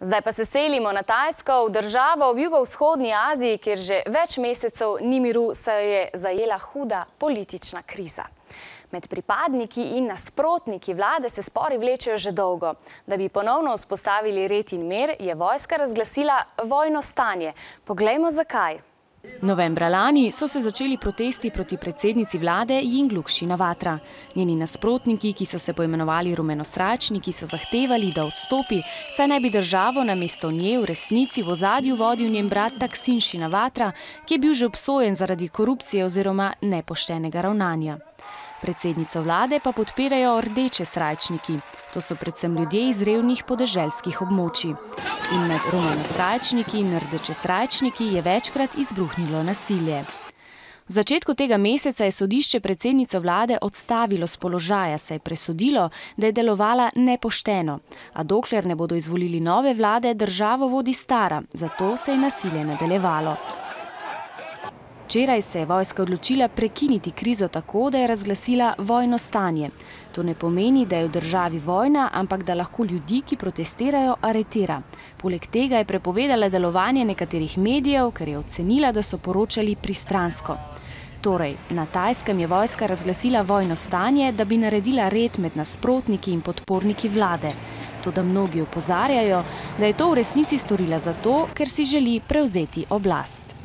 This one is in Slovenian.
Zdaj pa se selimo na Tajsko, v državo v jugovzhodni Aziji, kjer že več mesecev ni miru, saj je zajela huda politična kriza. Med pripadniki in nasprotniki vlade se spori vlečejo že dolgo. Da bi ponovno vzpostavili red in mir, je vojska razglasila vojno stanje. Poglejmo zakaj. Novembra lani so se začeli protesti proti predsednici vlade Yingluck Shinawatra. Njeni nasprotniki, ki so se poimenovali rumenosračniki, so zahtevali, da odstopi, saj naj bi državo namesto nje v resnici v ozadju vodil njen brat Thaksin Shinawatra, ki je bil že obsojen zaradi korupcije oziroma nepoštenega ravnanja. Predsednico vlade pa podpirajo rdeče srajčniki. To so predvsem ljudje iz revnih podeželskih območij. In med rumenosrajčniki in rdeče srajčniki je večkrat izbruhnilo nasilje. V začetku tega meseca je sodišče predsednico vlade odstavilo s položaja, saj je presodilo, da je delovala nepošteno. A dokler ne bodo izvolili nove vlade, državo vodi stara, zato se je nasilje nadaljevalo. Včeraj se je vojska odločila prekiniti krizo tako, da je razglasila vojno stanje. To ne pomeni, da je v državi vojna, ampak da lahko ljudi, ki protestirajo, aretira. Poleg tega je prepovedala delovanje nekaterih medijev, ker je ocenila, da so poročali pristransko. Torej, na Tajskem je vojska razglasila vojno stanje, da bi naredila red med nasprotniki in podporniki vlade. Toda mnogi opozarjajo, da je to v resnici storila zato, ker si želi prevzeti oblast.